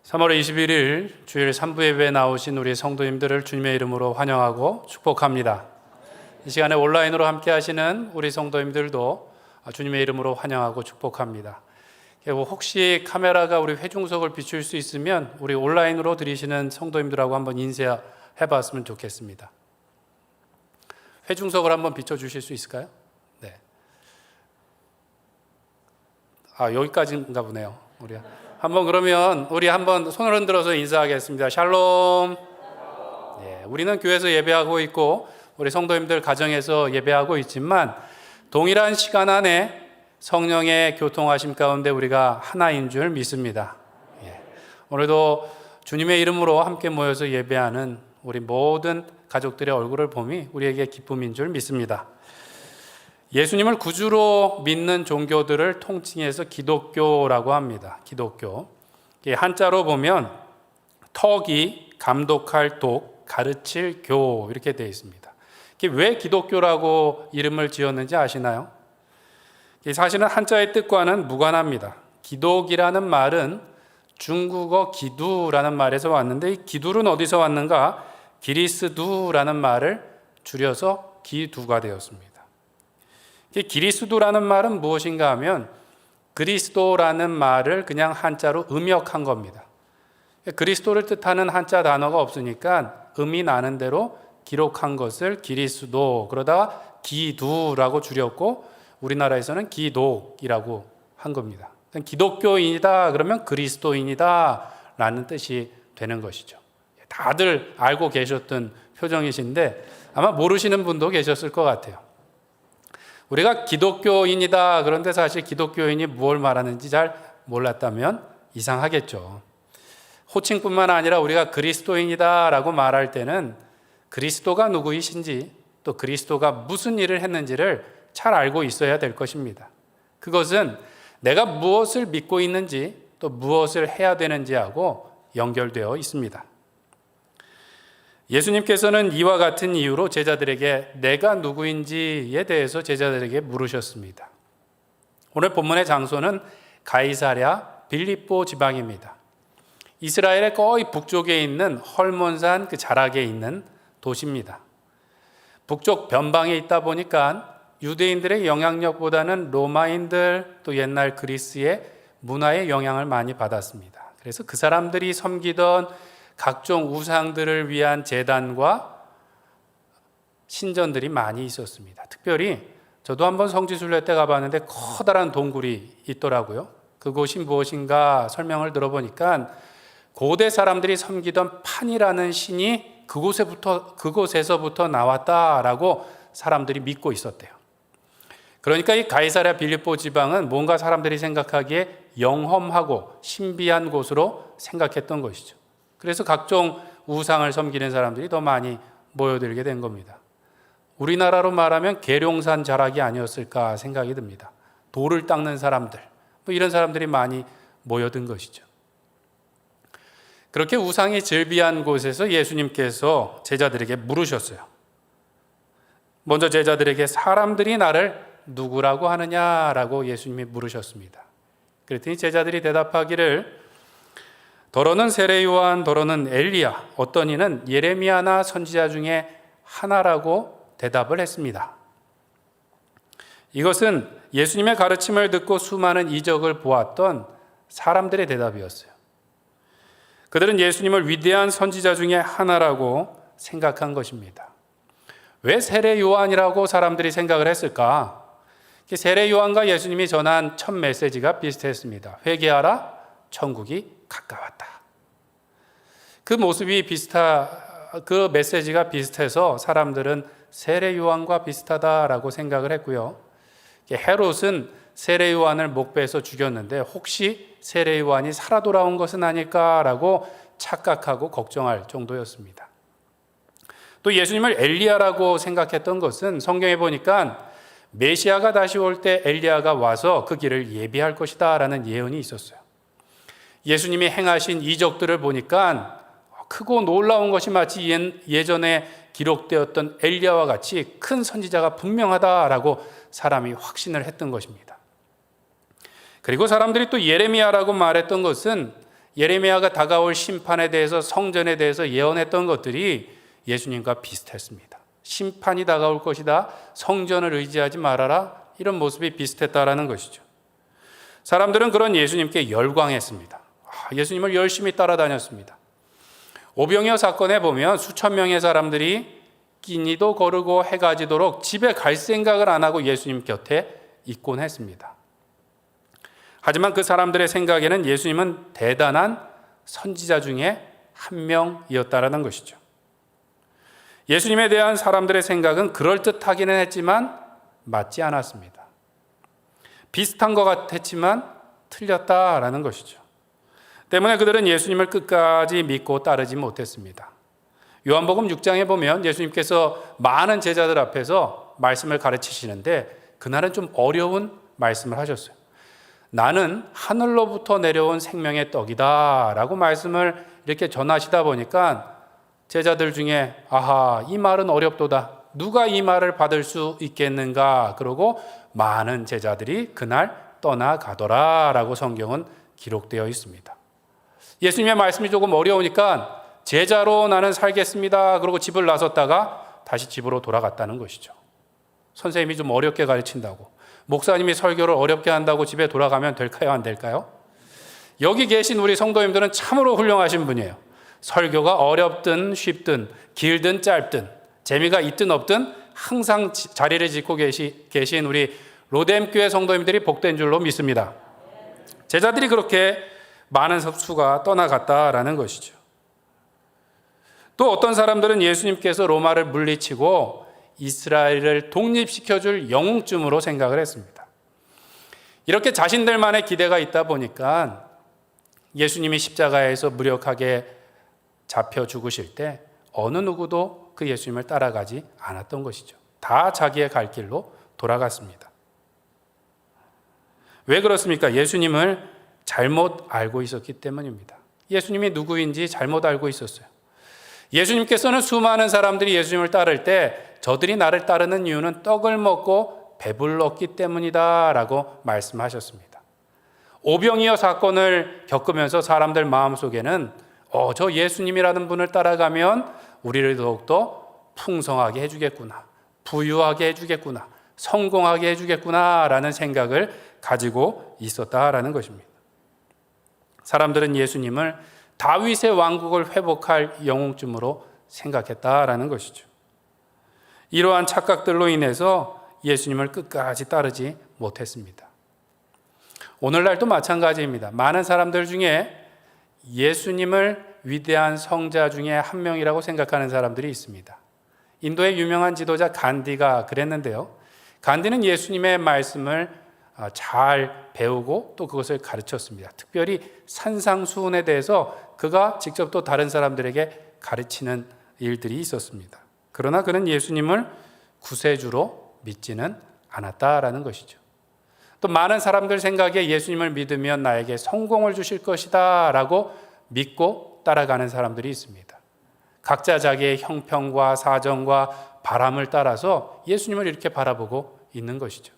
3월 21일 주일 3부 예배에 나오신 우리 성도님들을 주님의 이름으로 환영하고 축복합니다. 이 시간에 온라인으로 함께 하시는 우리 성도님들도 주님의 이름으로 환영하고 축복합니다. 혹시 카메라가 우리 회중석을 비출 수 있으면 우리 온라인으로 들으시는 성도님들하고 한번 인사해 봤으면 좋겠습니다. 회중석을 한번 비춰주실 수 있을까요? 네. 여기까지인가 보네요. 그러면 우리 한번 손을 흔들어서 인사하겠습니다. 샬롬. 네, 우리는 교회에서 예배하고 있고 우리 성도님들 가정에서 예배하고 있지만 동일한 시간 안에 성령의 교통하심 가운데 우리가 하나인 줄 믿습니다. 오늘도 주님의 이름으로 함께 모여서 예배하는 우리 모든 가족들의 얼굴을 봄이 우리에게 기쁨인 줄 믿습니다. 예수님을 구주로 믿는 종교들을 통칭해서 기독교라고 합니다. 기독교. 한자로 보면 턱이 감독할 독, 가르칠 교 이렇게 되어 있습니다. 왜 기독교라고 이름을 지었는지 아시나요? 사실은 한자의 뜻과는 무관합니다. 기독이라는 말은 중국어 기두라는 말에서 왔는데 이 기두는 어디서 왔는가? 기리스두라는 말을 줄여서 기두가 되었습니다. 기리스도라는 말은 무엇인가 하면 그리스도라는 말을 그냥 한자로 음역한 겁니다. 그리스도를 뜻하는 한자 단어가 없으니까 음이 나는 대로 기록한 것을 기리스도 그러다가 기두라고 줄였고 우리나라에서는 기독이라고 한 겁니다. 기독교인이다 그러면 그리스도인이다 라는 뜻이 되는 것이죠. 다들 알고 계셨던 표정이신데 아마 모르시는 분도 계셨을 것 같아요. 우리가 기독교인이다 그런데 사실 기독교인이 뭘 말하는지 잘 몰랐다면 이상하겠죠. 호칭뿐만 아니라 우리가 그리스도인이다 라고 말할 때는 그리스도가 누구이신지 또 그리스도가 무슨 일을 했는지를 잘 알고 있어야 될 것입니다. 그것은 내가 무엇을 믿고 있는지 또 무엇을 해야 되는지하고 연결되어 있습니다. 예수님께서는 이와 같은 이유로 제자들에게 내가 누구인지에 대해서 제자들에게 물으셨습니다. 오늘 본문의 장소는 가이사랴 빌립보 지방입니다. 이스라엘의 거의 북쪽에 있는 헐몬산 그 자락에 있는 도시입니다. 북쪽 변방에 있다 보니까 유대인들의 영향력보다는 로마인들 또 옛날 그리스의 문화의 영향을 많이 받았습니다. 그래서 그 사람들이 섬기던 각종 우상들을 위한 제단과 신전들이 많이 있었습니다. 특별히 저도 한번 성지순례 때 가봤는데 커다란 동굴이 있더라고요. 그곳이 무엇인가 설명을 들어보니까 고대 사람들이 섬기던 판이라는 신이 그곳에서부터 나왔다라고 사람들이 믿고 있었대요. 그러니까 이 가이사랴 빌립보 지방은 뭔가 사람들이 생각하기에 영험하고 신비한 곳으로 생각했던 것이죠. 그래서 각종 우상을 섬기는 사람들이 더 많이 모여들게 된 겁니다. 우리나라로 말하면 계룡산 자락이 아니었을까 생각이 듭니다. 돌을 닦는 사람들, 이런 사람들이 많이 모여든 것이죠. 그렇게 우상이 즐비한 곳에서 예수님께서 제자들에게 물으셨어요. 먼저 제자들에게 사람들이 나를 누구라고 하느냐라고 예수님이 물으셨습니다. 그랬더니 제자들이 대답하기를 더러는 세례 요한, 더러는 엘리야, 어떤 이는 예레미야나 선지자 중에 하나라고 대답을 했습니다. 이것은 예수님의 가르침을 듣고 수많은 이적을 보았던 사람들의 대답이었어요. 그들은 예수님을 위대한 선지자 중에 하나라고 생각한 것입니다. 왜 세례 요한이라고 사람들이 생각을 했을까? 세례 요한과 예수님이 전한 첫 메시지가 비슷했습니다. 회개하라, 천국이 가까웠다. 그 모습이 그 메시지가 비슷해서 사람들은 세례 요한과 비슷하다라고 생각을 했고요. 헤롯은 세례 요한을 목베서 죽였는데 혹시 세례 요한이 살아 돌아온 것은 아닐까라고 착각하고 걱정할 정도였습니다. 또 예수님을 엘리야라고 생각했던 것은 성경에 보니까 메시아가 다시 올 때 엘리야가 와서 그 길을 예비할 것이다 라는 예언이 있었어요. 예수님이 행하신 이적들을 보니까 크고 놀라운 것이 마치 예전에 기록되었던 엘리야와 같이 큰 선지자가 분명하다라고 사람이 확신을 했던 것입니다. 그리고 사람들이 또 예레미야라고 말했던 것은 예레미야가 다가올 심판에 대해서, 성전에 대해서 예언했던 것들이 예수님과 비슷했습니다. 심판이 다가올 것이다, 성전을 의지하지 말아라, 이런 모습이 비슷했다라는 것이죠. 사람들은 그런 예수님께 열광했습니다. 예수님을 열심히 따라다녔습니다. 오병이어 사건에 보면 수천 명의 사람들이 끼니도 거르고 해가 지도록 집에 갈 생각을 안 하고 예수님 곁에 있곤 했습니다. 하지만 그 사람들의 생각에는 예수님은 대단한 선지자 중에 한 명이었다라는 것이죠. 예수님에 대한 사람들의 생각은 그럴듯하기는 했지만 맞지 않았습니다. 비슷한 것 같았지만 틀렸다라는 것이죠. 때문에 그들은 예수님을 끝까지 믿고 따르지 못했습니다. 요한복음 6장에 보면 예수님께서 많은 제자들 앞에서 말씀을 가르치시는데 그날은 좀 어려운 말씀을 하셨어요. 나는 하늘로부터 내려온 생명의 떡이다 라고 말씀을 이렇게 전하시다 보니까 제자들 중에 아하, 이 말은 어렵도다, 누가 이 말을 받을 수 있겠는가, 그러고 많은 제자들이 그날 떠나가더라 라고 성경은 기록되어 있습니다. 예수님의 말씀이 조금 어려우니까 제자로 나는 살겠습니다 그러고 집을 나섰다가 다시 집으로 돌아갔다는 것이죠. 선생님이 좀 어렵게 가르친다고, 목사님이 설교를 어렵게 한다고 집에 돌아가면 될까요, 안 될까요? 여기 계신 우리 성도님들은 참으로 훌륭하신 분이에요. 설교가 어렵든 쉽든 길든 짧든 재미가 있든 없든 항상 자리를 짓고 계신 우리 로뎀교회 성도님들이 복된 줄로 믿습니다. 제자들이 그렇게 많은 수가 떠나갔다라는 것이죠. 또 어떤 사람들은 예수님께서 로마를 물리치고 이스라엘을 독립시켜줄 영웅쯤으로 생각을 했습니다. 이렇게 자신들만의 기대가 있다 보니까 예수님이 십자가에서 무력하게 잡혀 죽으실 때 어느 누구도 그 예수님을 따라가지 않았던 것이죠. 다 자기의 갈 길로 돌아갔습니다. 왜 그렇습니까? 예수님을 잘못 알고 있었기 때문입니다. 예수님이 누구인지 잘못 알고 있었어요. 예수님께서는 수많은 사람들이 예수님을 따를 때 저들이 나를 따르는 이유는 떡을 먹고 배불렀기 때문이다 라고 말씀하셨습니다. 오병이어 사건을 겪으면서 사람들 마음속에는 저 예수님이라는 분을 따라가면 우리를 더욱더 풍성하게 해주겠구나, 부유하게 해주겠구나, 성공하게 해주겠구나 라는 생각을 가지고 있었다라는 것입니다. 사람들은 예수님을 다윗의 왕국을 회복할 영웅쯤으로 생각했다라는 것이죠. 이러한 착각들로 인해서 예수님을 끝까지 따르지 못했습니다. 오늘날도 마찬가지입니다. 많은 사람들 중에 예수님을 위대한 성자 중에 한 명이라고 생각하는 사람들이 있습니다. 인도의 유명한 지도자 간디가 그랬는데요. 간디는 예수님의 말씀을 잘 배우고 또 그것을 가르쳤습니다. 특별히 산상수훈에 대해서 그가 직접 또 다른 사람들에게 가르치는 일들이 있었습니다. 그러나 그는 예수님을 구세주로 믿지는 않았다라는 것이죠. 또 많은 사람들 생각에 예수님을 믿으면 나에게 성공을 주실 것이다 라고 믿고 따라가는 사람들이 있습니다. 각자 자기의 형편과 사정과 바람을 따라서 예수님을 이렇게 바라보고 있는 것이죠.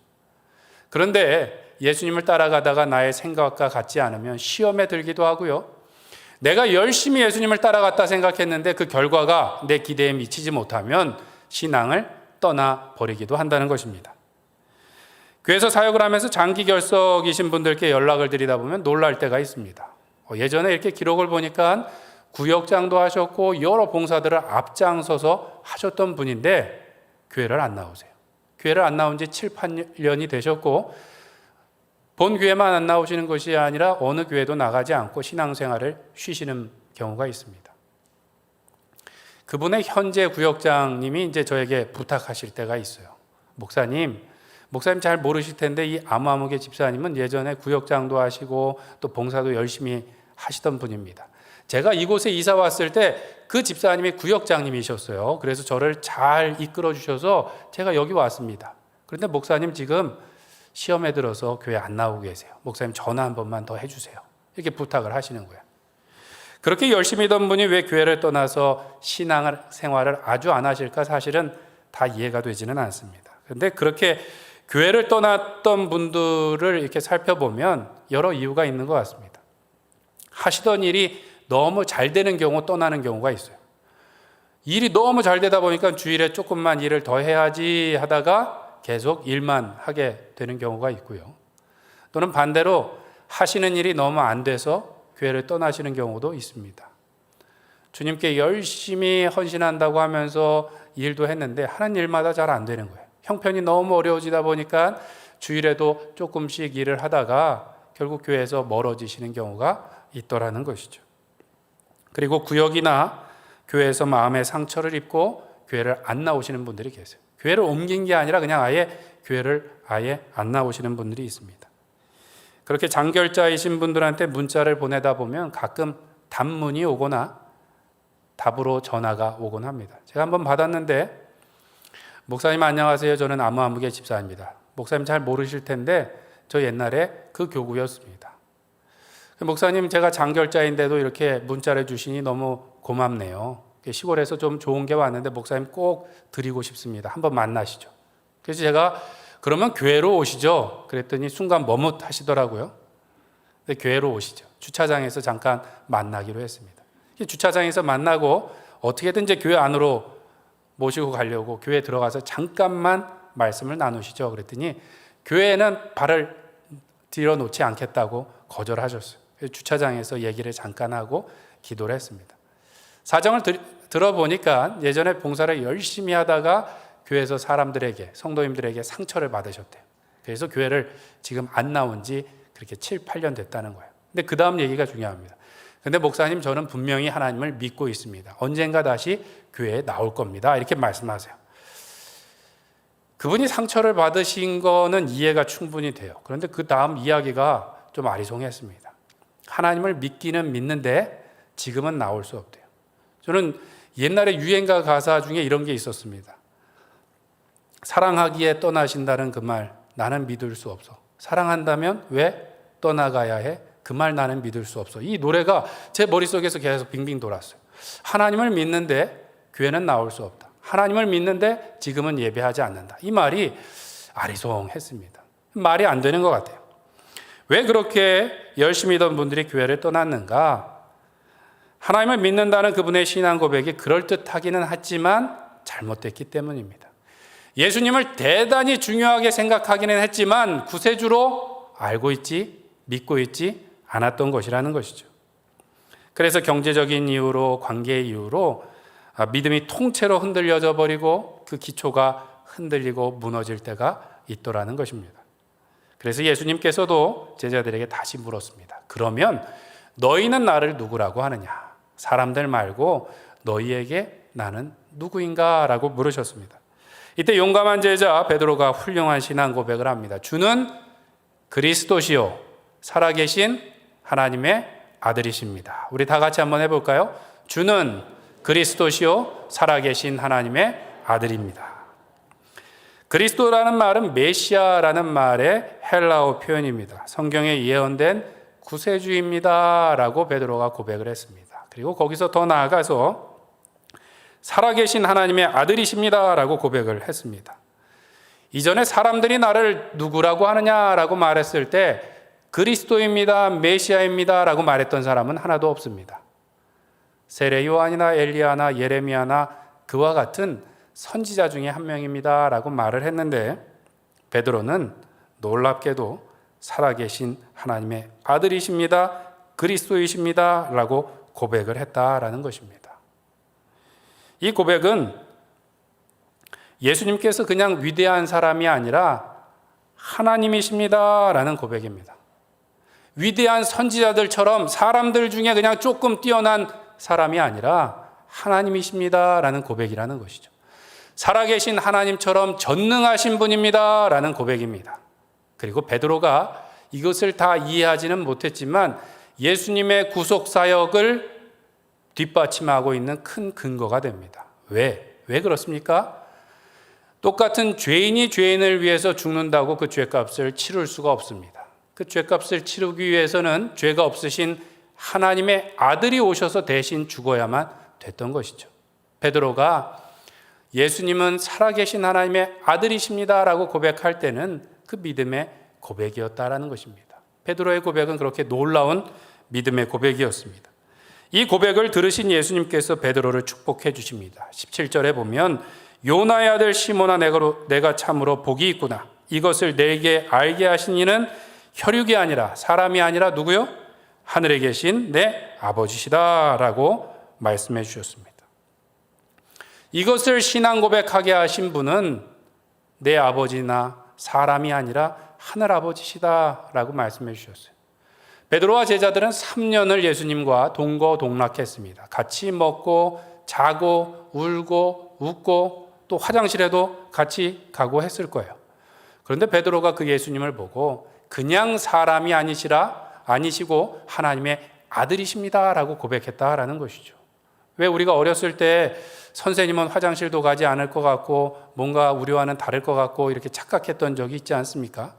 그런데 예수님을 따라가다가 나의 생각과 같지 않으면 시험에 들기도 하고요. 내가 열심히 예수님을 따라갔다 생각했는데 그 결과가 내 기대에 미치지 못하면 신앙을 떠나버리기도 한다는 것입니다. 교회에서 사역을 하면서 장기 결석이신 분들께 연락을 드리다 보면 놀랄 때가 있습니다. 예전에 이렇게 기록을 보니까 구역장도 하셨고 여러 봉사들을 앞장서서 하셨던 분인데 교회를 안 나오세요. 교회를 안 나온 지 7, 8년이 되셨고 본 교회만 안 나오시는 것이 아니라 어느 교회도 나가지 않고 신앙생활을 쉬시는 경우가 있습니다. 그분의 현재 구역장님이 이제 저에게 부탁하실 때가 있어요. 목사님 잘 모르실 텐데 이 아무개 집사님은 예전에 구역장도 하시고 또 봉사도 열심히 하시던 분입니다. 제가 이곳에 이사 왔을 때 그 집사님이 구역장님이셨어요. 그래서 저를 잘 이끌어 주셔서 제가 여기 왔습니다. 그런데 목사님 지금 시험에 들어서 교회 안 나오고 계세요. 목사님 전화 한 번만 더 해주세요. 이렇게 부탁을 하시는 거예요. 그렇게 열심히 던 분이 왜 교회를 떠나서 신앙생활을 아주 안 하실까 사실은 다 이해가 되지는 않습니다. 그런데 그렇게 교회를 떠났던 분들을 이렇게 살펴보면 여러 이유가 있는 것 같습니다. 하시던 일이 너무 잘 되는 경우 떠나는 경우가 있어요. 일이 너무 잘 되다 보니까 주일에 조금만 일을 더 해야지 하다가 계속 일만 하게 되는 경우가 있고요. 또는 반대로 하시는 일이 너무 안 돼서 교회를 떠나시는 경우도 있습니다. 주님께 열심히 헌신한다고 하면서 일도 했는데 하는 일마다 잘 안 되는 거예요. 형편이 너무 어려워지다 보니까 주일에도 조금씩 일을 하다가 결국 교회에서 멀어지시는 경우가 있더라는 것이죠. 그리고 구역이나 교회에서 마음의 상처를 입고 교회를 안 나오시는 분들이 계세요. 교회를 옮긴 게 아니라 그냥 교회를 아예 안 나오시는 분들이 있습니다. 그렇게 장결자이신 분들한테 문자를 보내다 보면 가끔 단문이 오거나 답으로 전화가 오곤 합니다. 제가 한번 받았는데, 목사님 안녕하세요. 저는 아무개 집사입니다. 목사님 잘 모르실 텐데 저 옛날에 그 교구였습니다. 목사님, 제가 장결자인데도 이렇게 문자를 주시니 너무 고맙네요. 시골에서 좀 좋은 게 왔는데 목사님 꼭 드리고 싶습니다. 한번 만나시죠. 그래서 제가 그러면 교회로 오시죠. 그랬더니 순간 머뭇하시더라고요. 근데 교회로 오시죠. 주차장에서 잠깐 만나기로 했습니다. 주차장에서 만나고 어떻게든 이제 교회 안으로 모시고 가려고 교회에 들어가서 잠깐만 말씀을 나누시죠. 그랬더니 교회에는 발을 들여놓지 않겠다고 거절하셨어요. 주차장에서 얘기를 잠깐 하고 기도를 했습니다. 사정을 들어보니까 예전에 봉사를 열심히 하다가 교회에서 사람들에게, 성도님들에게 상처를 받으셨대요. 그래서 교회를 지금 안 나온 지 그렇게 7, 8년 됐다는 거예요. 근데 그 다음 얘기가 중요합니다. 근데 목사님, 저는 분명히 하나님을 믿고 있습니다. 언젠가 다시 교회에 나올 겁니다. 이렇게 말씀하세요. 그분이 상처를 받으신 거는 이해가 충분히 돼요. 그런데 그 다음 이야기가 좀 아리송했습니다. 하나님을 믿기는 믿는데 지금은 나올 수 없대요. 저는 옛날에 유행가 가사 중에 이런 게 있었습니다. 사랑하기에 떠나신다는 그 말 나는 믿을 수 없어. 사랑한다면 왜 떠나가야 해? 그 말 나는 믿을 수 없어. 이 노래가 제 머릿속에서 계속 빙빙 돌았어요. 하나님을 믿는데 교회는 나올 수 없다. 하나님을 믿는데 지금은 예배하지 않는다. 이 말이 아리송했습니다. 말이 안 되는 것 같아요. 왜 그렇게 열심히 던 분들이 교회를 떠났는가? 하나님을 믿는다는 그분의 신앙 고백이 그럴듯하기는 하지만 잘못됐기 때문입니다. 예수님을 대단히 중요하게 생각하기는 했지만 구세주로 알고 있지, 믿고 있지 않았던 것이라는 것이죠. 그래서 경제적인 이유로, 관계의 이유로 믿음이 통째로 흔들려져 버리고 그 기초가 흔들리고 무너질 때가 있더라는 것입니다. 그래서 예수님께서도 제자들에게 다시 물었습니다. 그러면 너희는 나를 누구라고 하느냐? 사람들 말고 너희에게 나는 누구인가? 라고 물으셨습니다. 이때 용감한 제자 베드로가 훌륭한 신앙 고백을 합니다. 주는 그리스도시요 살아계신 하나님의 아들이십니다. 우리 다 같이 한번 해볼까요? 주는 그리스도시요 살아계신 하나님의 아들입니다. 그리스도라는 말은 메시아라는 말의 헬라어 표현입니다. 성경에 예언된 구세주입니다 라고 베드로가 고백을 했습니다. 그리고 거기서 더 나아가서 살아계신 하나님의 아들이십니다 라고 고백을 했습니다. 이전에 사람들이 나를 누구라고 하느냐라고 말했을 때 그리스도입니다, 메시아입니다 라고 말했던 사람은 하나도 없습니다. 세례 요한이나 엘리야나 예레미야나 그와 같은 선지자 중에 한 명입니다 라고 말을 했는데 베드로는 놀랍게도 살아계신 하나님의 아들이십니다, 그리스도이십니다 라고 고백을 했다라는 것입니다. 이 고백은 예수님께서 그냥 위대한 사람이 아니라 하나님이십니다 라는 고백입니다. 위대한 선지자들처럼 사람들 중에 그냥 조금 뛰어난 사람이 아니라 하나님이십니다 라는 고백이라는 것이죠. 살아계신 하나님처럼 전능하신 분입니다 라는 고백입니다. 그리고 베드로가 이것을 다 이해하지는 못했지만 예수님의 구속사역을 뒷받침하고 있는 큰 근거가 됩니다. 왜 그렇습니까? 똑같은 죄인이 죄인을 위해서 죽는다고 그 죄값을 치룰 수가 없습니다. 그 죄값을 치르기 위해서는 죄가 없으신 하나님의 아들이 오셔서 대신 죽어야만 됐던 것이죠. 베드로가 예수님은 살아계신 하나님의 아들이십니다 라고 고백할 때는 그 믿음의 고백이었다라는 것입니다. 베드로의 고백은 그렇게 놀라운 믿음의 고백이었습니다. 이 고백을 들으신 예수님께서 베드로를 축복해 주십니다. 17절에 보면 요나의 아들 시몬아, 내가 참으로 복이 있구나. 이것을 내게 알게 하신 이는 혈육이 아니라 사람이 아니라 누구요? 하늘에 계신 내 아버지시다 라고 말씀해 주셨습니다. 이것을 신앙 고백하게 하신 분은 내 아버지나 사람이 아니라 하늘 아버지시다 라고 말씀해 주셨어요. 베드로와 제자들은 3년을 예수님과 동거동락했습니다. 같이 먹고 자고 울고 웃고 또 화장실에도 같이 가고 했을 거예요. 그런데 베드로가 그 예수님을 보고 그냥 사람이 아니시고 하나님의 아들이십니다 라고 고백했다라는 것이죠. 왜 우리가 어렸을 때 선생님은 화장실도 가지 않을 것 같고 뭔가 우리와는 다를 것 같고 이렇게 착각했던 적이 있지 않습니까?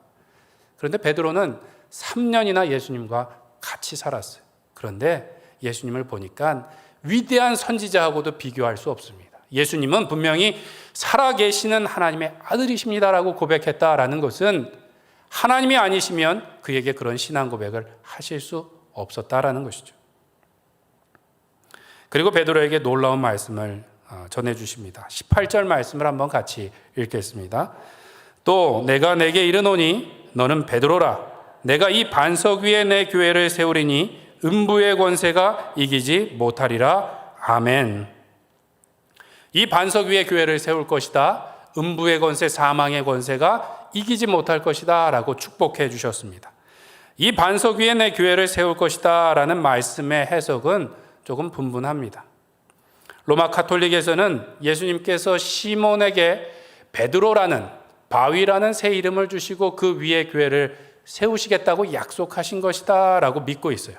그런데 베드로는 3년이나 예수님과 같이 살았어요. 그런데 예수님을 보니까 위대한 선지자하고도 비교할 수 없습니다. 예수님은 분명히 살아계시는 하나님의 아들이십니다라고 고백했다라는 것은 하나님이 아니시면 그에게 그런 신앙 고백을 하실 수 없었다라는 것이죠. 그리고 베드로에게 놀라운 말씀을 전해주십니다. 18절 말씀을 한번 같이 읽겠습니다. 또 내가 내게 이르노니 너는 베드로라. 내가 이 반석 위에 내 교회를 세우리니 음부의 권세가 이기지 못하리라. 아멘. 이 반석 위에 교회를 세울 것이다. 음부의 권세, 사망의 권세가 이기지 못할 것이다 라고 축복해 주셨습니다. 이 반석 위에 내 교회를 세울 것이다 라는 말씀의 해석은 조금 분분합니다. 로마 가톨릭에서는 예수님께서 시몬에게 베드로라는 바위라는 새 이름을 주시고 그 위에 교회를 세우시겠다고 약속하신 것이다 라고 믿고 있어요.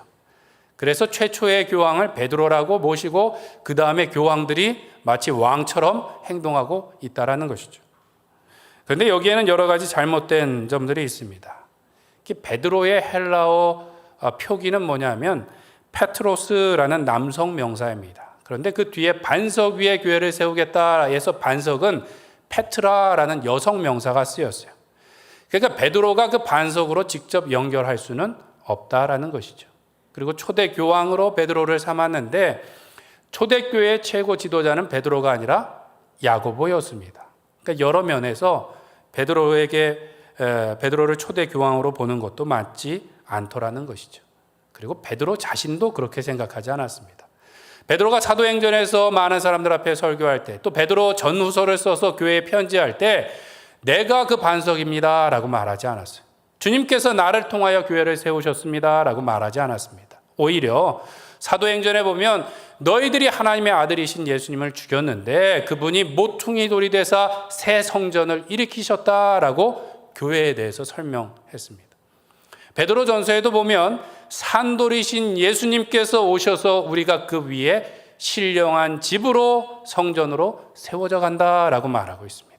그래서 최초의 교황을 베드로라고 모시고 그 다음에 교황들이 마치 왕처럼 행동하고 있다라는 것이죠. 그런데 여기에는 여러 가지 잘못된 점들이 있습니다. 베드로의 헬라어 표기는 뭐냐면 페트로스라는 남성 명사입니다. 그런데 그 뒤에 반석 위에 교회를 세우겠다 해서 반석은 페트라라는 여성 명사가 쓰였어요. 그러니까 베드로가 그 반석으로 직접 연결할 수는 없다라는 것이죠. 그리고 초대 교황으로 베드로를 삼았는데 초대교회의 최고 지도자는 베드로가 아니라 야고보였습니다. 그러니까 여러 면에서 베드로를 초대 교황으로 보는 것도 맞지 않더라는 것이죠. 그리고 베드로 자신도 그렇게 생각하지 않았습니다. 베드로가 사도행전에서 많은 사람들 앞에 설교할 때, 또 베드로 전후서를 써서 교회에 편지할 때 내가 그 반석입니다 라고 말하지 않았어요. 주님께서 나를 통하여 교회를 세우셨습니다 라고 말하지 않았습니다. 오히려 사도행전에 보면 너희들이 하나님의 아들이신 예수님을 죽였는데 그분이 모퉁이 돌이 되사 새 성전을 일으키셨다라고 교회에 대해서 설명했습니다. 베드로 전서에도 보면 산돌이신 예수님께서 오셔서 우리가 그 위에 신령한 집으로 성전으로 세워져 간다라고 말하고 있습니다.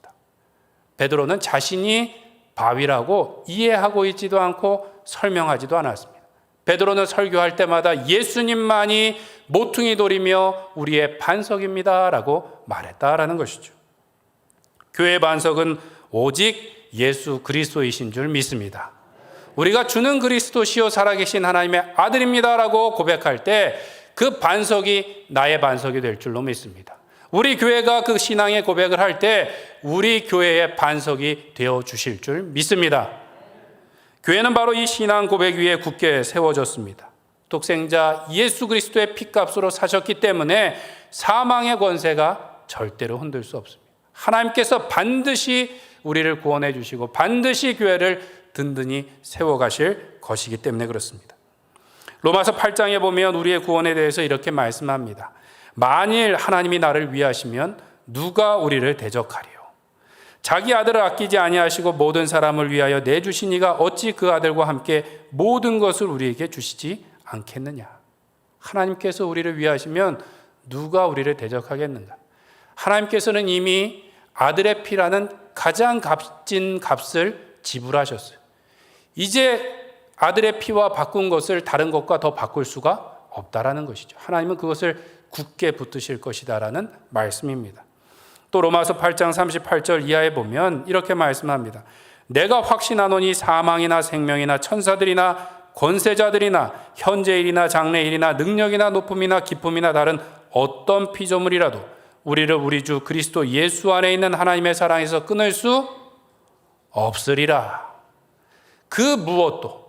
베드로는 자신이 바위라고 이해하고 있지도 않고 설명하지도 않았습니다. 베드로는 설교할 때마다 예수님만이 모퉁이 돌이며 우리의 반석입니다라고 말했다라는 것이죠. 교회의 반석은 오직 예수 그리스도이신 줄 믿습니다. 우리가 주는 그리스도시요 살아계신 하나님의 아들입니다라고 고백할 때 그 반석이 나의 반석이 될 줄로 믿습니다. 우리 교회가 그 신앙의 고백을 할 때 우리 교회의 반석이 되어 주실 줄 믿습니다. 교회는 바로 이 신앙 고백 위에 굳게 세워졌습니다. 독생자 예수 그리스도의 피값으로 사셨기 때문에 사망의 권세가 절대로 흔들 수 없습니다. 하나님께서 반드시 우리를 구원해 주시고 반드시 교회를 든든히 세워가실 것이기 때문에 그렇습니다. 로마서 8장에 보면 우리의 구원에 대해서 이렇게 말씀합니다. 만일 하나님이 나를 위하시면 누가 우리를 대적하리요? 자기 아들을 아끼지 아니하시고 모든 사람을 위하여 내주신 이가 어찌 그 아들과 함께 모든 것을 우리에게 주시지 않겠느냐? 하나님께서 우리를 위하시면 누가 우리를 대적하겠는가? 하나님께서는 이미 아들의 피라는 가장 값진 값을 지불하셨어요. 이제 아들의 피와 바꾼 것을 다른 것과 더 바꿀 수가 없다라는 것이죠. 하나님은 그것을 굳게 붙드실 것이다라는 말씀입니다. 또 로마서 8장 38절 이하에 보면 이렇게 말씀합니다. 내가 확신하노니 사망이나 생명이나 천사들이나 권세자들이나 현재일이나 장래일이나 능력이나 높음이나 기쁨이나 다른 어떤 피조물이라도 우리를 우리 주 그리스도 예수 안에 있는 하나님의 사랑에서 끊을 수 없으리라. 그 무엇도,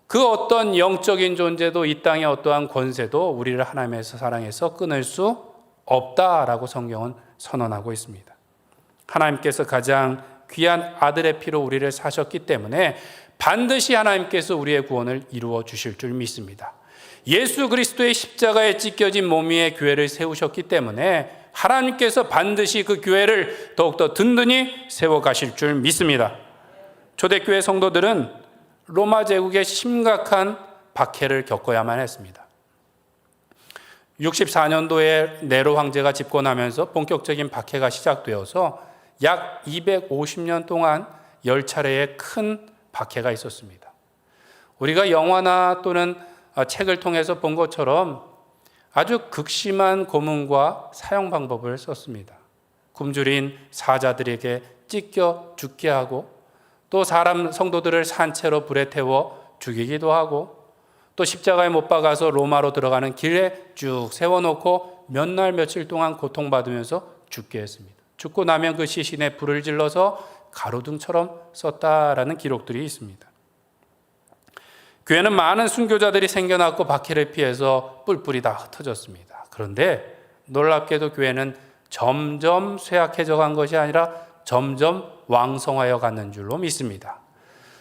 그 어떤 영적인 존재도 이 땅의 어떠한 권세도 우리를 하나님의 사랑에서 끊을 수 없다라고 성경은 선언하고 있습니다. 하나님께서 가장 귀한 아들의 피로 우리를 사셨기 때문에 반드시 하나님께서 우리의 구원을 이루어 주실 줄 믿습니다. 예수 그리스도의 십자가에 찢겨진 몸 위에 교회를 세우셨기 때문에 하나님께서 반드시 그 교회를 더욱더 든든히 세워가실 줄 믿습니다. 초대교회 성도들은 로마 제국의 심각한 박해를 겪어야만 했습니다. 64년도에 네로 황제가 집권하면서 본격적인 박해가 시작되어서 약 250년 동안 10차례의 큰 박해가 있었습니다. 우리가 영화나 또는 책을 통해서 본 것처럼 아주 극심한 고문과 사형 방법을 썼습니다. 굶주린 사자들에게 찢겨 죽게 하고 또 사람 성도들을 산채로 불에 태워 죽이기도 하고 또 십자가에 못 박아서 로마로 들어가는 길에 쭉 세워놓고 몇 날 며칠 동안 고통받으면서 죽게 했습니다. 죽고 나면 그 시신에 불을 질러서 가로등처럼 썼다라는 기록들이 있습니다. 교회는 많은 순교자들이 생겨났고 박해를 피해서 뿔뿔이 다 흩어졌습니다. 그런데 놀랍게도 교회는 점점 쇠약해져 간 것이 아니라 점점 왕성하여 가는 줄로 믿습니다.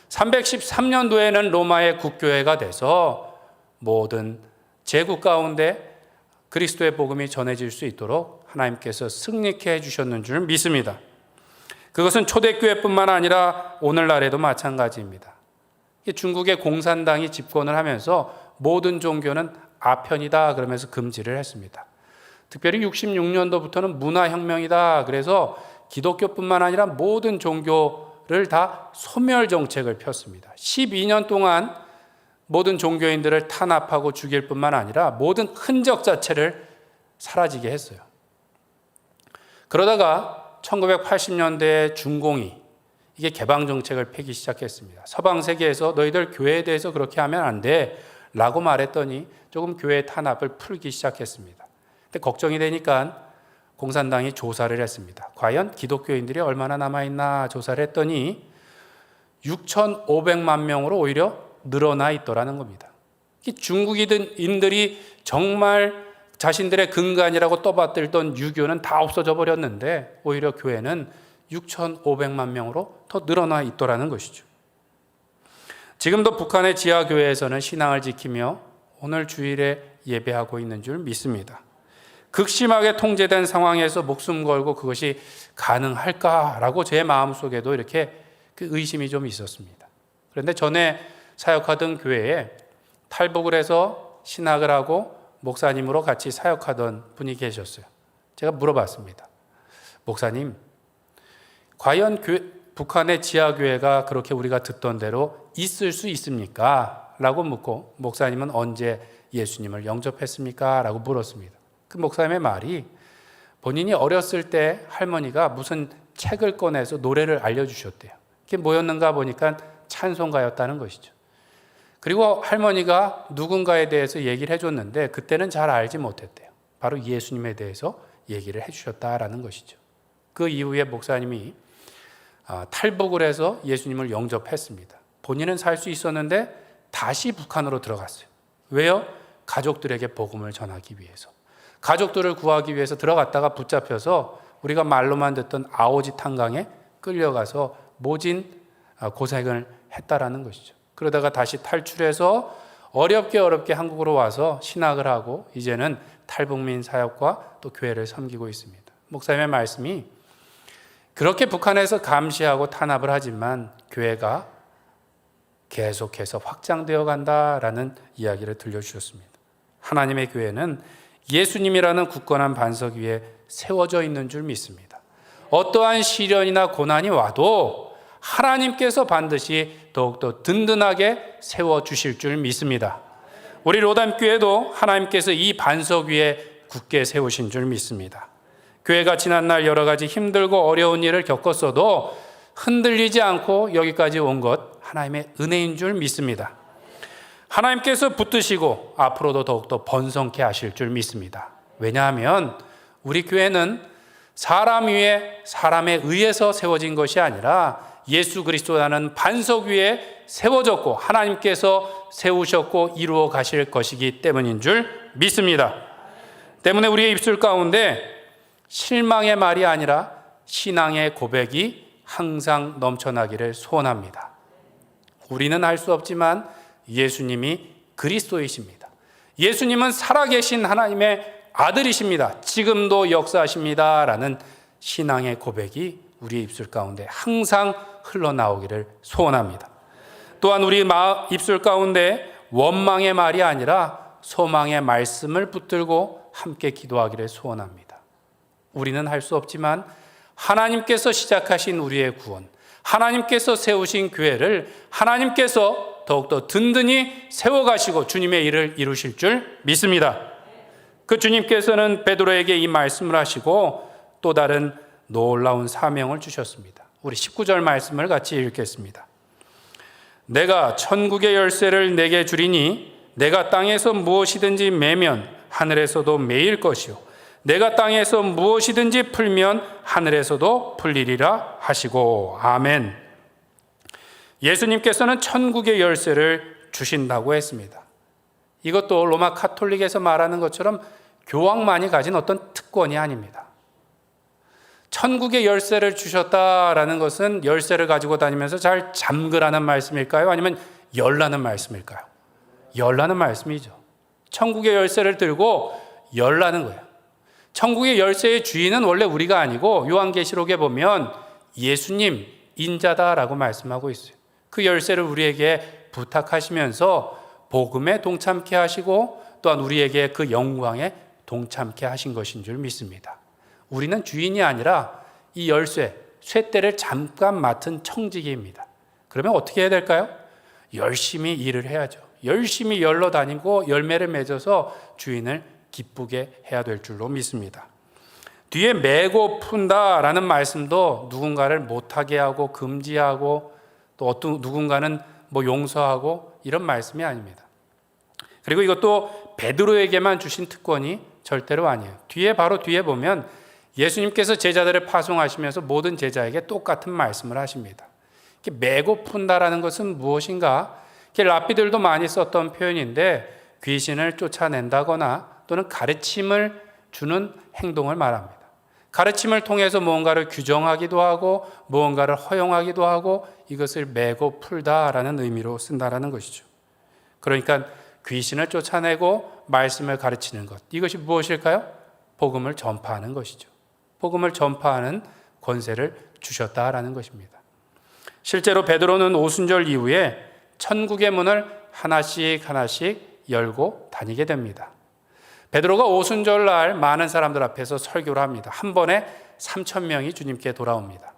313년도에는 로마의 국교회가 돼서 모든 제국 가운데 그리스도의 복음이 전해질 수 있도록 하나님께서 승리케 해주셨는 줄 믿습니다. 그것은 초대교회뿐만 아니라 오늘날에도 마찬가지입니다. 중국의 공산당이 집권을 하면서 모든 종교는 아편이다 그러면서 금지를 했습니다. 특별히 66년도부터는 문화혁명이다 그래서 기독교뿐만 아니라 모든 종교를 다 소멸 정책을 폈습니다. 12년 동안 모든 종교인들을 탄압하고 죽일 뿐만 아니라 모든 흔적 자체를 사라지게 했어요. 그러다가 1980년대에 중공이 이게 개방 정책을 펴기 시작했습니다. 서방 세계에서 너희들 교회에 대해서 그렇게 하면 안 돼 라고 말했더니 조금 교회 탄압을 풀기 시작했습니다. 근데 걱정이 되니까 공산당이 조사를 했습니다. 과연 기독교인들이 얼마나 남아있나 조사를 했더니 6,500만 명으로 오히려 늘어나 있더라는 겁니다. 중국인들이 정말 자신들의 근간이라고 떠받들던 유교는 다 없어져 버렸는데 오히려 교회는 6,500만 명으로 더 늘어나 있더라는 것이죠. 지금도 북한의 지하교회에서는 신앙을 지키며 오늘 주일에 예배하고 있는 줄 믿습니다. 극심하게 통제된 상황에서 목숨 걸고 그것이 가능할까라고 제 마음속에도 이렇게 그 의심이 좀 있었습니다. 그런데 전에 사역하던 교회에 탈북을 해서 신학을 하고 목사님으로 같이 사역하던 분이 계셨어요. 제가 물어봤습니다. 목사님, 과연 북한의 지하교회가 그렇게 우리가 듣던 대로 있을 수 있습니까? 라고 묻고 목사님은 언제 예수님을 영접했습니까? 라고 물었습니다. 그 목사님의 말이 본인이 어렸을 때 할머니가 무슨 책을 꺼내서 노래를 알려주셨대요. 그게 뭐였는가 보니까 찬송가였다는 것이죠. 그리고 할머니가 누군가에 대해서 얘기를 해줬는데 그때는 잘 알지 못했대요. 바로 예수님에 대해서 얘기를 해주셨다라는 것이죠. 그 이후에 목사님이 탈북을 해서 예수님을 영접했습니다. 본인은 살 수 있었는데 다시 북한으로 들어갔어요. 왜요? 가족들에게 복음을 전하기 위해서. 가족들을 구하기 위해서 들어갔다가 붙잡혀서 우리가 말로만 듣던 아오지 탄강에 끌려가서 모진 고생을 했다라는 것이죠. 그러다가 다시 탈출해서 어렵게 한국으로 와서 신학을 하고 이제는 탈북민 사역과 또 교회를 섬기고 있습니다. 목사님의 말씀이 그렇게 북한에서 감시하고 탄압을 하지만 교회가 계속해서 확장되어 간다라는 이야기를 들려주셨습니다. 하나님의 교회는 예수님이라는 굳건한 반석 위에 세워져 있는 줄 믿습니다. 어떠한 시련이나 고난이 와도 하나님께서 반드시 더욱더 든든하게 세워주실 줄 믿습니다. 우리 로담교회도 하나님께서 이 반석 위에 굳게 세우신 줄 믿습니다. 교회가 지난날 여러 가지 힘들고 어려운 일을 겪었어도 흔들리지 않고 여기까지 온 것 하나님의 은혜인 줄 믿습니다. 하나님께서 붙드시고 앞으로도 더욱더 번성케 하실 줄 믿습니다. 왜냐하면 우리 교회는 사람 위에 사람에 의해서 세워진 것이 아니라 예수 그리스도라는 반석 위에 세워졌고 하나님께서 세우셨고 이루어 가실 것이기 때문인 줄 믿습니다. 때문에 우리의 입술 가운데 실망의 말이 아니라 신앙의 고백이 항상 넘쳐나기를 소원합니다. 우리는 알 수 없지만 예수님이 그리스도이십니다. 예수님은 살아계신 하나님의 아들이십니다. 지금도 역사하십니다. 라는 신앙의 고백이 우리의 입술 가운데 항상 흘러나오기를 소원합니다. 또한 우리 입술 가운데 원망의 말이 아니라 소망의 말씀을 붙들고 함께 기도하기를 소원합니다. 우리는 할 수 없지만 하나님께서 시작하신 우리의 구원, 하나님께서 세우신 교회를 하나님께서 더욱더 든든히 세워가시고 주님의 일을 이루실 줄 믿습니다. 그 주님께서는 베드로에게 이 말씀을 하시고 또 다른 놀라운 사명을 주셨습니다. 우리 19절 말씀을 같이 읽겠습니다. 내가 천국의 열쇠를 내게 주리니 내가 땅에서 무엇이든지 매면 하늘에서도 매일 것이요 내가 땅에서 무엇이든지 풀면 하늘에서도 풀리리라 하시고 아멘. 예수님께서는 천국의 열쇠를 주신다고 했습니다. 이것도 로마 카톨릭에서 말하는 것처럼 교황만이 가진 어떤 특권이 아닙니다. 천국의 열쇠를 주셨다라는 것은 열쇠를 가지고 다니면서 잘 잠그라는 말씀일까요? 아니면 열라는 말씀일까요? 열라는 말씀이죠. 천국의 열쇠를 들고 열라는 거예요. 천국의 열쇠의 주인은 원래 우리가 아니고 요한계시록에 보면 예수님 인자다라고 말씀하고 있어요. 그 열쇠를 우리에게 부탁하시면서 복음에 동참케 하시고 또한 우리에게 그 영광에 동참케 하신 것인 줄 믿습니다. 우리는 주인이 아니라 이 열쇠, 쇠대를 잠깐 맡은 청지기입니다. 그러면 어떻게 해야 될까요? 열심히 일을 해야죠. 열심히 열러 다니고 열매를 맺어서 주인을 기쁘게 해야 될 줄로 믿습니다. 뒤에 매고 푼다라는 말씀도 누군가를 못하게 하고 금지하고 또 어떤 누군가는 용서하고 이런 말씀이 아닙니다. 그리고 이것도 베드로에게만 주신 특권이 절대로 아니에요. 바로 뒤에 보면 예수님께서 제자들을 파송하시면서 모든 제자에게 똑같은 말씀을 하십니다. 매고 푼다라는 것은 무엇인가? 랍비들도 많이 썼던 표현인데 귀신을 쫓아낸다거나 또는 가르침을 주는 행동을 말합니다. 가르침을 통해서 무언가를 규정하기도 하고 무언가를 허용하기도 하고 이것을 매고 풀다라는 의미로 쓴다라는 것이죠. 그러니까 귀신을 쫓아내고 말씀을 가르치는 것, 이것이 무엇일까요? 복음을 전파하는 것이죠. 복음을 전파하는 권세를 주셨다라는 것입니다. 실제로 베드로는 오순절 이후에 천국의 문을 하나씩 하나씩 열고 다니게 됩니다. 베드로가 오순절 날 많은 사람들 앞에서 설교를 합니다. 한 번에 3,000명이 주님께 돌아옵니다.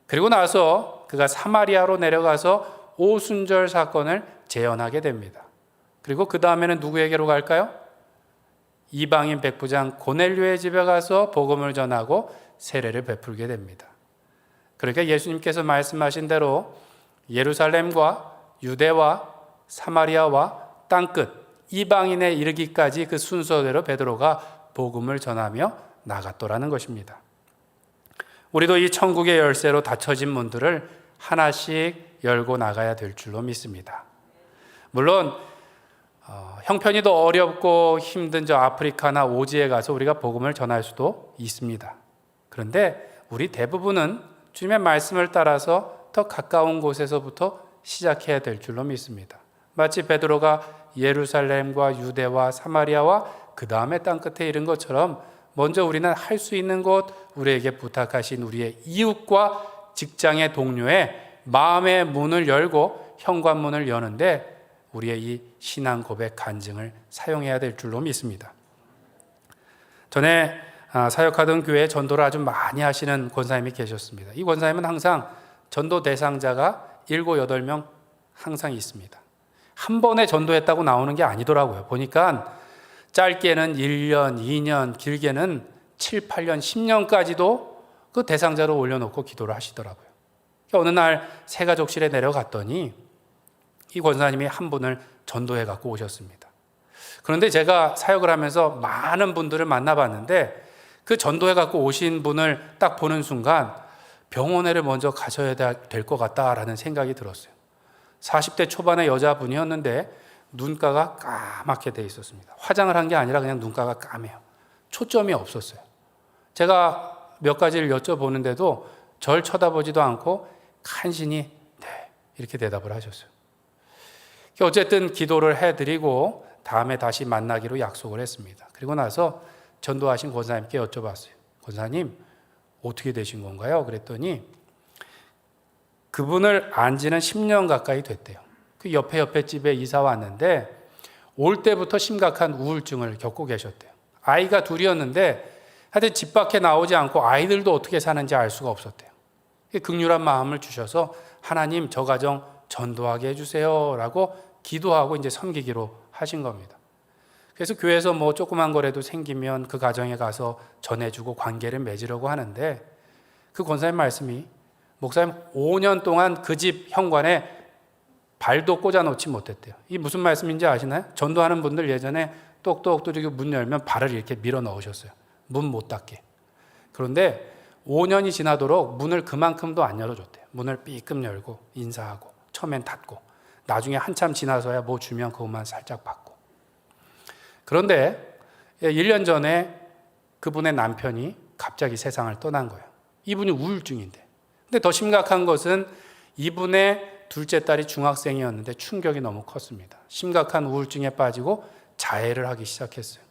그리고 나서 그가 사마리아로 내려가서 오순절 사건을 재현하게 됩니다. 그리고 그 다음에는 누구에게로 갈까요? 이방인 백부장 고넬료의 집에 가서 복음을 전하고 세례를 베풀게 됩니다. 그러니까 예수님께서 말씀하신 대로 예루살렘과 유대와 사마리아와 땅끝 이방인에 이르기까지 그 순서대로 베드로가 복음을 전하며 나갔더라는 것입니다. 우리도 이 천국의 열쇠로 닫혀진 문들을 하나씩 열고 나가야 될 줄로 믿습니다. 물론 형편이 더 어렵고 힘든 저 아프리카나 오지에 가서 우리가 복음을 전할 수도 있습니다. 그런데 우리 대부분은 주님의 말씀을 따라서 더 가까운 곳에서부터 시작해야 될 줄로 믿습니다. 마치 베드로가 예루살렘과 유대와 사마리아와 그 다음에 땅끝에 이른 것처럼 먼저 우리는 할 수 있는 곳, 우리에게 부탁하신 우리의 이웃과 직장의 동료의 마음의 문을 열고 현관문을 여는데 우리의 이 신앙 고백 간증을 사용해야 될 줄로 믿습니다. 전에 사역하던 교회에 전도를 아주 많이 하시는 권사님이 계셨습니다. 이 권사님은 항상 전도 대상자가 7, 8명 항상 있습니다. 한 번에 전도했다고 나오는 게 아니더라고요. 보니까 짧게는 1년, 2년, 길게는 7, 8년, 10년까지도 그 대상자로 올려놓고 기도를 하시더라고요. 어느 날 새가족실에 내려갔더니 이 권사님이 한 분을 전도해 갖고 오셨습니다. 그런데 제가 사역을 하면서 많은 분들을 만나봤는데 그 전도해 갖고 오신 분을 딱 보는 순간 병원에를 먼저 가셔야 될 것 같다라는 생각이 들었어요. 40대 초반의 여자분이었는데 눈가가 까맣게 돼 있었습니다. 화장을 한 게 아니라 그냥 눈가가 까매요. 초점이 없었어요. 제가 몇 가지를 여쭤보는데도 절 쳐다보지도 않고 간신히 네 이렇게 대답을 하셨어요. 어쨌든 기도를 해드리고 다음에 다시 만나기로 약속을 했습니다. 그리고 나서 전도하신 권사님께 여쭤봤어요. 권사님 어떻게 되신 건가요? 그랬더니 그분을 안 지는 10년 가까이 됐대요. 그 옆에 집에 이사 왔는데 올 때부터 심각한 우울증을 겪고 계셨대요. 아이가 둘이었는데 하여튼 집 밖에 나오지 않고 아이들도 어떻게 사는지 알 수가 없었대요. 극률한 마음을 주셔서 하나님 저 가정 전도하게 해주세요 라고 기도하고 이제 섬기기로 하신 겁니다. 그래서 교회에서 뭐 조그만 거라도 생기면 그 가정에 가서 전해주고 관계를 맺으려고 하는데 그 권사님 말씀이 목사님 5년 동안 그 집 현관에 발도 꽂아놓지 못했대요. 이게 무슨 말씀인지 아시나요? 전도하는 분들 예전에 똑똑 두드리고 문 열면 발을 이렇게 밀어 넣으셨어요. 문 못 닫게. 그런데 5년이 지나도록 문을 그만큼도 안 열어줬대요. 문을 삐끔 열고 인사하고 처음엔 닫고 나중에 한참 지나서야 뭐 주면 그것만 살짝 받고. 그런데 1년 전에 그분의 남편이 갑자기 세상을 떠난 거예요. 이분이 우울증인데. 근데 더 심각한 것은 이분의 둘째 딸이 중학생이었는데 충격이 너무 컸습니다. 심각한 우울증에 빠지고 자해를 하기 시작했어요.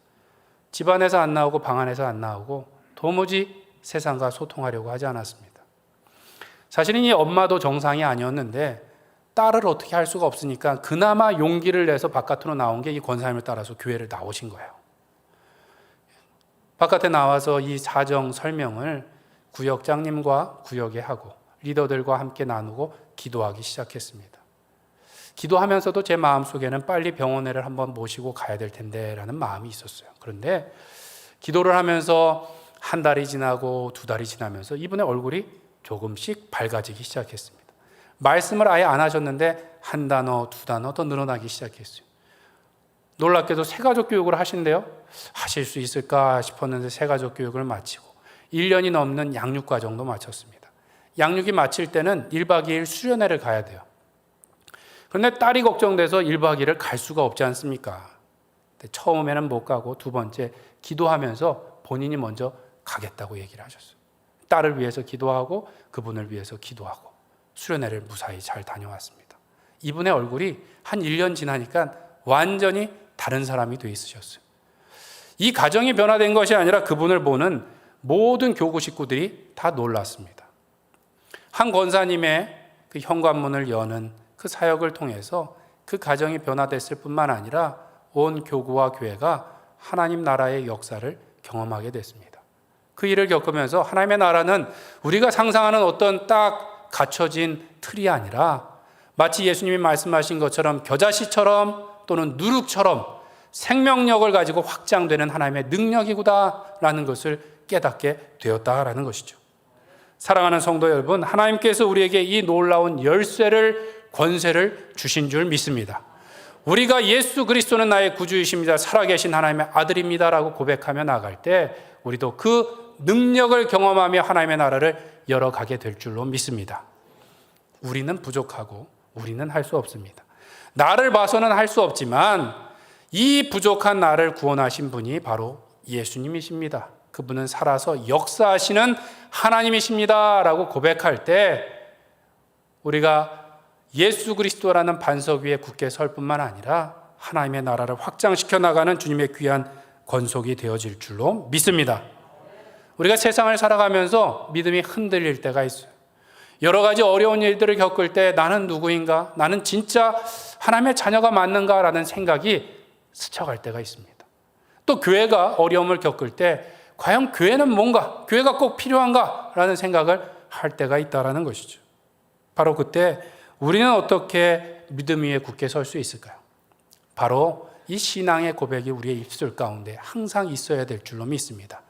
집안에서 안 나오고 방 안에서 안 나오고 도무지 세상과 소통하려고 하지 않았습니다. 사실은 이 엄마도 정상이 아니었는데 딸을 어떻게 할 수가 없으니까 그나마 용기를 내서 바깥으로 나온 게 이 권사님을 따라서 교회를 나오신 거예요. 바깥에 나와서 이 사정 설명을 구역장님과 구역에 하고 리더들과 함께 나누고 기도하기 시작했습니다. 기도하면서도 제 마음속에는 빨리 병원에를 한번 모시고 가야 될 텐데 라는 마음이 있었어요. 그런데 기도를 하면서 한 달이 지나고 두 달이 지나면서 이분의 얼굴이 조금씩 밝아지기 시작했습니다. 말씀을 아예 안 하셨는데 한 단어, 두 단어 더 늘어나기 시작했어요. 놀랍게도 새가족 교육을 하신대요. 하실 수 있을까 싶었는데 새가족 교육을 마치고 1년이 넘는 양육 과정도 마쳤습니다. 양육이 마칠 때는 1박 2일 수련회를 가야 돼요. 그런데 딸이 걱정돼서 1박 2일을 갈 수가 없지 않습니까? 처음에는 못 가고 두 번째 기도하면서 본인이 먼저 가겠다고 얘기를 하셨어요. 딸을 위해서 기도하고 그분을 위해서 기도하고 수련회를 무사히 잘 다녀왔습니다. 이분의 얼굴이 한 1년 지나니까 완전히 다른 사람이 돼 있으셨어요. 이 가정이 변화된 것이 아니라 그분을 보는 모든 교구 식구들이 다 놀랐습니다. 한 권사님의 그 현관문을 여는 그 사역을 통해서 그 가정이 변화됐을 뿐만 아니라 온 교구와 교회가 하나님 나라의 역사를 경험하게 됐습니다. 그 일을 겪으면서 하나님의 나라는 우리가 상상하는 어떤 딱 갖춰진 틀이 아니라 마치 예수님이 말씀하신 것처럼 겨자씨처럼 또는 누룩처럼 생명력을 가지고 확장되는 하나님의 능력이구나라는 것을 깨닫게 되었다라는 것이죠. 사랑하는 성도 여러분, 하나님께서 우리에게 이 놀라운 열쇠를 권세를 주신 줄 믿습니다. 우리가 예수 그리스도는 나의 구주이십니다, 살아계신 하나님의 아들입니다라고 고백하며 나갈 때 우리도 그 능력을 경험하며 하나님의 나라를 열어가게 될 줄로 믿습니다. 우리는 부족하고 우리는 할 수 없습니다. 나를 봐서는 할 수 없지만 이 부족한 나를 구원하신 분이 바로 예수님이십니다. 그분은 살아서 역사하시는 하나님이십니다 라고 고백할 때 우리가 예수 그리스도라는 반석 위에 굳게 설 뿐만 아니라 하나님의 나라를 확장시켜 나가는 주님의 귀한 권속이 되어질 줄로 믿습니다. 우리가 세상을 살아가면서 믿음이 흔들릴 때가 있어요. 여러 가지 어려운 일들을 겪을 때 나는 누구인가? 나는 진짜 하나님의 자녀가 맞는가? 라는 생각이 스쳐갈 때가 있습니다. 또 교회가 어려움을 겪을 때 과연 교회는 뭔가? 교회가 꼭 필요한가? 라는 생각을 할 때가 있다는 것이죠. 바로 그때 우리는 어떻게 믿음 위에 굳게 설 수 있을까요? 바로 이 신앙의 고백이 우리의 입술 가운데 항상 있어야 될 줄로 믿습니다.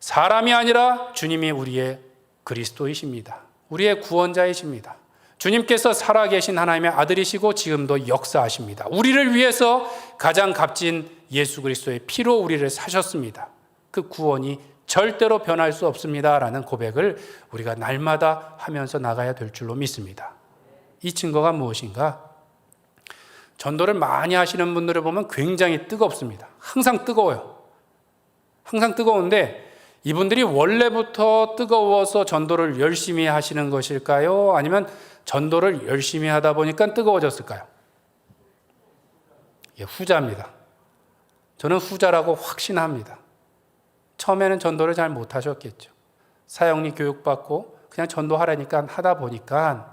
사람이 아니라 주님이 우리의 그리스도이십니다. 우리의 구원자이십니다. 주님께서 살아계신 하나님의 아들이시고 지금도 역사하십니다. 우리를 위해서 가장 값진 예수 그리스도의 피로 우리를 사셨습니다. 그 구원이 절대로 변할 수 없습니다라는 고백을 우리가 날마다 하면서 나가야 될 줄로 믿습니다. 이 증거가 무엇인가? 전도를 많이 하시는 분들을 보면 굉장히 뜨겁습니다. 항상 뜨거워요. 항상 뜨거운데 이분들이 원래부터 뜨거워서 전도를 열심히 하시는 것일까요? 아니면 전도를 열심히 하다 보니까 뜨거워졌을까요? 예, 후자입니다. 저는 후자라고 확신합니다. 처음에는 전도를 잘 못하셨겠죠. 사역리 교육받고 그냥 전도하라니까 하다 보니까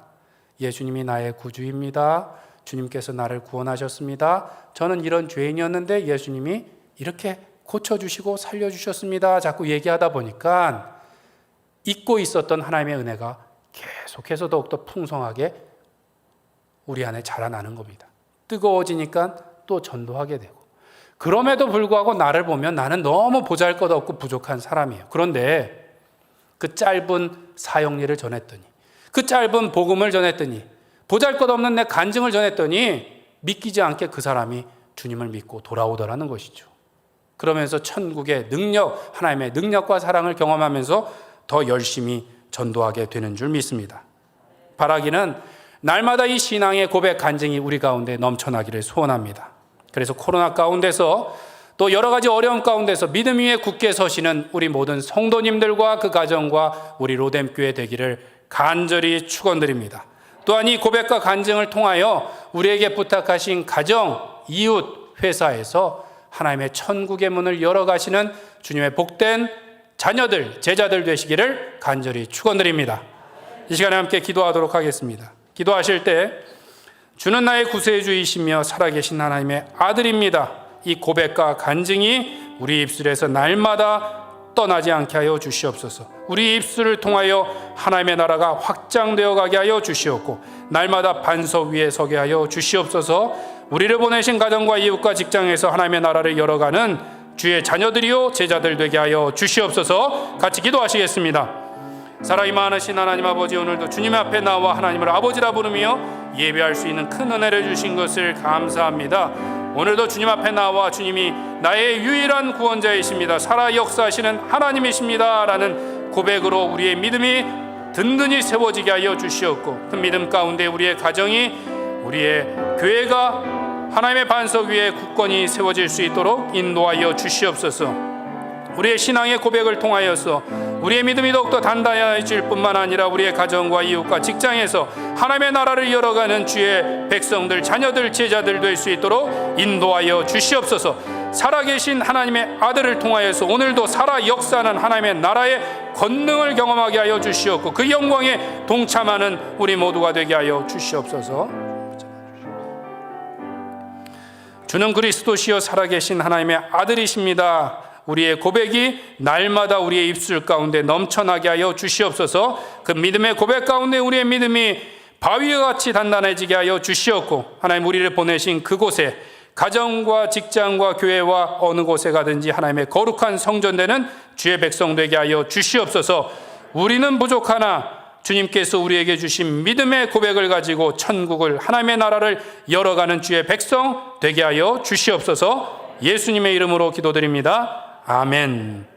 예수님이 나의 구주입니다. 주님께서 나를 구원하셨습니다. 저는 이런 죄인이었는데 예수님이 이렇게 고쳐주시고 살려주셨습니다. 자꾸 얘기하다 보니까 잊고 있었던 하나님의 은혜가 계속해서 더욱더 풍성하게 우리 안에 자라나는 겁니다. 뜨거워지니까 또 전도하게 되고, 그럼에도 불구하고 나를 보면 나는 너무 보잘것없고 부족한 사람이에요. 그런데 그 짧은 사역일을 전했더니, 그 짧은 복음을 전했더니, 보잘것없는 내 간증을 전했더니 믿기지 않게 그 사람이 주님을 믿고 돌아오더라는 것이죠. 그러면서 천국의 능력, 하나님의 능력과 사랑을 경험하면서 더 열심히 전도하게 되는 줄 믿습니다. 바라기는 날마다 이 신앙의 고백 간증이 우리 가운데 넘쳐나기를 소원합니다. 그래서 코로나 가운데서 또 여러 가지 어려움 가운데서 믿음 위에 굳게 서시는 우리 모든 성도님들과 그 가정과 우리 로뎀교회 되기를 간절히 축원드립니다. 또한 이 고백과 간증을 통하여 우리에게 부탁하신 가정, 이웃, 회사에서 하나님의 천국의 문을 열어가시는 주님의 복된 자녀들, 제자들 되시기를 간절히 축원드립니다. 이 시간에 함께 기도하도록 하겠습니다. 기도하실 때 주는 나의 구세주이시며 살아계신 하나님의 아들입니다. 이 고백과 간증이 우리 입술에서 날마다 떠나지 않게 하여 주시옵소서. 우리 입술을 통하여 하나님의 나라가 확장되어 가게 하여 주시옵고 날마다 반석 위에 서게 하여 주시옵소서. 우리를 보내신 가정과 이웃과 직장에서 하나님의 나라를 열어가는 주의 자녀들이요 제자들 되게 하여 주시옵소서. 같이 기도하시겠습니다. 살아 많으신 하나님 아버지, 오늘도 주님 앞에 나와 하나님을 아버지라 부르며 예배할 수 있는 큰 은혜를 주신 것을 감사합니다. 오늘도 주님 앞에 나와 주님이 나의 유일한 구원자이십니다, 살아 역사하시는 하나님이십니다 라는 고백으로 우리의 믿음이 든든히 세워지게 하여 주시옵고, 그 믿음 가운데 우리의 가정이, 우리의 교회가 하나님의 반석 위에 굳건히 세워질 수 있도록 인도하여 주시옵소서. 우리의 신앙의 고백을 통하여서 우리의 믿음이 더욱더 단단해질 뿐만 아니라 우리의 가정과 이웃과 직장에서 하나님의 나라를 열어가는 주의 백성들, 자녀들, 제자들 될 수 있도록 인도하여 주시옵소서. 살아계신 하나님의 아들을 통하여서 오늘도 살아 역사하는 하나님의 나라의 권능을 경험하게 하여 주시옵고 그 영광에 동참하는 우리 모두가 되게 하여 주시옵소서. 주는 그리스도시요 살아계신 하나님의 아들이십니다. 우리의 고백이 날마다 우리의 입술 가운데 넘쳐나게 하여 주시옵소서. 그 믿음의 고백 가운데 우리의 믿음이 바위와 같이 단단해지게 하여 주시옵고, 하나님 우리를 보내신 그곳에 가정과 직장과 교회와 어느 곳에 가든지 하나님의 거룩한 성전되는 주의 백성 되게 하여 주시옵소서. 우리는 부족하나 주님께서 우리에게 주신 믿음의 고백을 가지고 천국을, 하나님의 나라를 열어가는 주의 백성 되게 하여 주시옵소서. 예수님의 이름으로 기도드립니다. 아멘.